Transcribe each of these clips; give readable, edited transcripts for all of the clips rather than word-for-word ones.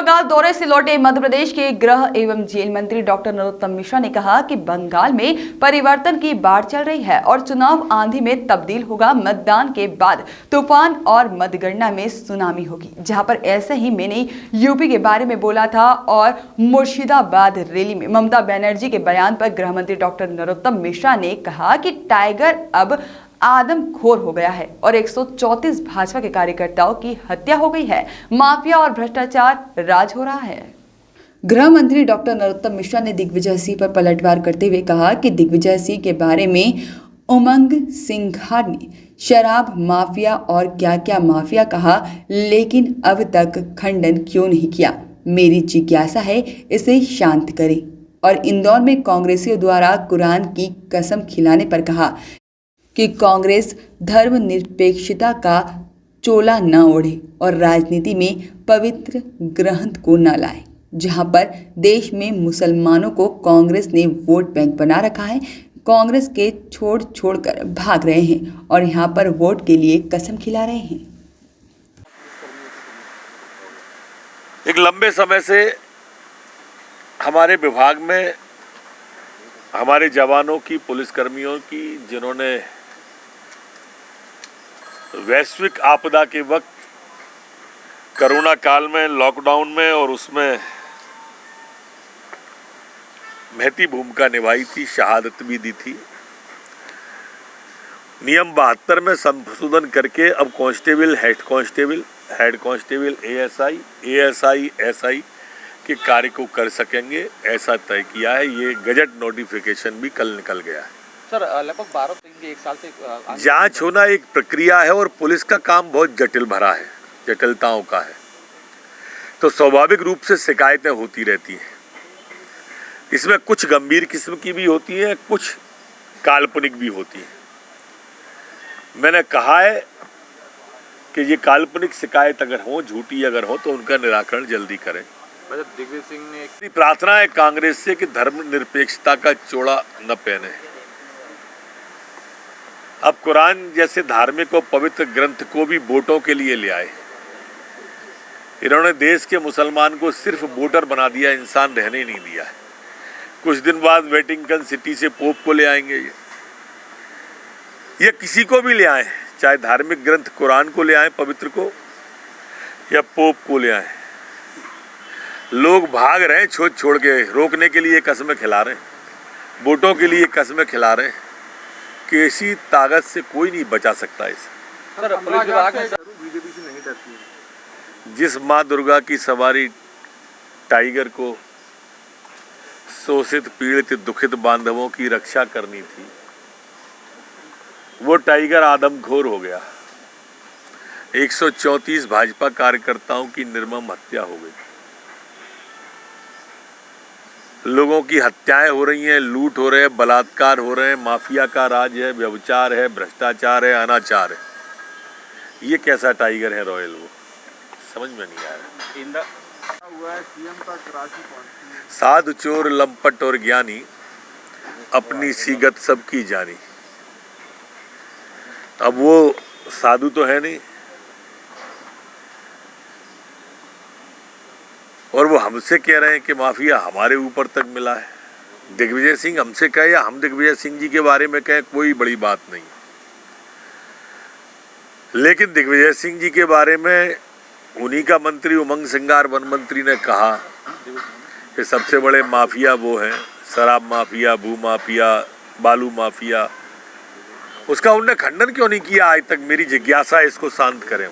बंगाल दौरे से लौटे मध्य प्रदेश के गृह एवं जेल मंत्री डॉक्टर नरोत्तम मिश्रा ने कहा कि बंगाल में परिवर्तन की बाढ़ चल रही है और चुनाव आंधी में तब्दील होगा। मतदान के बाद तूफान और मतगणना में सुनामी होगी। जहां पर ऐसे ही मैंने यूपी के बारे में बोला था और मुर्शिदाबाद रैली में ममता बनर्जी के बयान पर गृह मंत्री डॉक्टर नरोत्तम मिश्रा ने कहा कि टाइगर अब आदमखोर हो गया है और 134 भाजपा के कार्यकर्ताओं की हत्या हो गई है। माफिया और भ्रष्टाचार राज हो रहा है। गृह मंत्री डॉक्टर नरोत्तम मिश्रा ने दिग्विजय सिंह पर पलटवार करते हुए कहा कि दिग्विजय सिंह के बारे में उमंग सिंघार ने शराब माफिया और क्या क्या माफिया कहा, लेकिन अब तक खंडन क्यों नहीं किया। मेरी जिज्ञासा है इसे शांत करें। और इंदौर में कांग्रेसियों द्वारा कुरान की कसम खिलाने पर कहा कि कांग्रेस धर्मनिरपेक्षता का चोला न ओढ़े और राजनीति में पवित्र ग्रंथ को न लाए। जहां पर देश में मुसलमानों को कांग्रेस ने वोट बैंक बना रखा है, कांग्रेस के छोड़कर भाग रहे हैं और यहां पर वोट के लिए कसम खिला रहे हैं। एक लंबे समय से हमारे विभाग में हमारे जवानों की, पुलिसकर्मियों की, जिन्होंने वैश्विक आपदा के वक्त, कोरोना काल में, लॉकडाउन में और उसमें महती भूमिका निभाई थी, शहादत भी दी थी। नियम 72 में संशोधन करके अब constable, head constable, ASI, SI के कार्य को कर सकेंगे, ऐसा तय किया है। ये गजट नोटिफिकेशन भी कल निकल गया है। सर, लगभग 12 एक साल से जांच होना एक प्रक्रिया है और पुलिस का काम बहुत जटिल भरा है, जटिलताओं का है, तो स्वाभाविक रूप से शिकायतें होती रहती हैं। इसमें कुछ गंभीर किस्म की भी होती हैं, कुछ काल्पनिक भी होती हैं। मैंने कहा है कि ये काल्पनिक शिकायत अगर हो, झूठी अगर हो, तो उनका निराकरण जल्दी करें। दिग्विजय सिंह ने प्रार्थना है कांग्रेस से कि धर्मनिरपेक्षता का चोला न पहने। अब कुरान जैसे धार्मिक और पवित्र ग्रंथ को भी वोटों के लिए ले आए। इन्होंने देश के मुसलमान को सिर्फ वोटर बना दिया, इंसान रहने नहीं दिया है। कुछ दिन बाद वेटिंगटन सिटी से पोप को ले आएंगे। ये किसी को भी ले आए, चाहे धार्मिक ग्रंथ कुरान को ले आए, पवित्र को, या पोप को ले आए। लोग भाग रहे हैं छोड़ के, रोकने के लिए कसमें खिला रहे हैं, वोटों के लिए कसमें खिला रहे हैं कि ऐसी ताकत से कोई नहीं बचा सकता इसे। सर, पुलिस विभाग में बीजेपी से नहीं डरती है। जिस माँ दुर्गा की सवारी टाइगर को शोषित, पीड़ित, दुखित बांधवों की रक्षा करनी थी, वो टाइगर आदमखोर हो गया। 134 भाजपा कार्यकर्ताओं की निर्मम हत्या हो गई। लोगों की हत्याएं हो रही हैं, लूट हो रहे हैं, बलात्कार हो रहे हैं, माफिया का राज है, व्यभिचार है, भ्रष्टाचार है, अनाचार है। ये कैसा टाइगर है रॉयल, वो समझ में नहीं आ रहा। हुआ है सीएम का राशि साधु चोर लंपट और ज्ञानी, अपनी सीगत सबकी जानी। अब वो साधु तो है नहीं, और वो हमसे कह रहे हैं कि माफिया हमारे ऊपर तक मिला है। दिग्विजय सिंह हमसे कहे या हम दिग्विजय सिंह जी के बारे में कहें, कोई बड़ी बात नहीं। लेकिन दिग्विजय सिंह जी के बारे में उन्हीं का मंत्री उमंग सिंघार वन मंत्री ने कहा कि सबसे बड़े माफिया वो हैं, शराब माफिया, भू माफिया, बालू माफिया। उसका उनने खंडन क्यों नहीं किया आज तक? मेरी जिज्ञासा है, इसको शांत करें।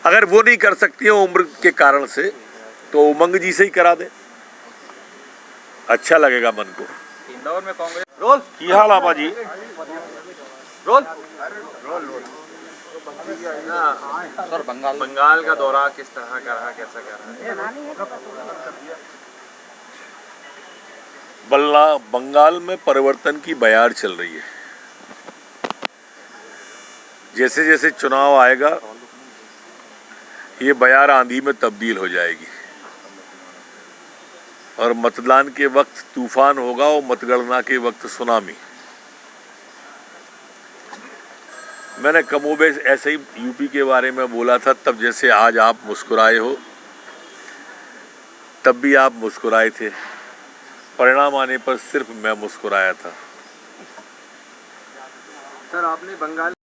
अगर वो नहीं कर सकती है उम्र के कारण से, तो उमंग जी से ही करा दे, अच्छा लगेगा मन को। इंदौर में कांग्रेस रोल की हाल आपा जी? रोल सर, बंगाल का दौरा किस तरह का रहा, कैसा कर रहा है? बंगाल में परिवर्तन की बयार चल रही है। जैसे जैसे चुनाव आएगा, ये बयार आंधी में तब्दील हो जाएगी और मतदान के वक्त तूफान होगा और मतगणना के वक्त सुनामी। मैंने कमोबेश ऐसे ही यूपी के बारे में बोला था, तब जैसे आज आप मुस्कुराए हो, तब भी आप मुस्कुराए थे, परिणाम आने पर सिर्फ मैं मुस्कुराया था। सर आपने बंगाल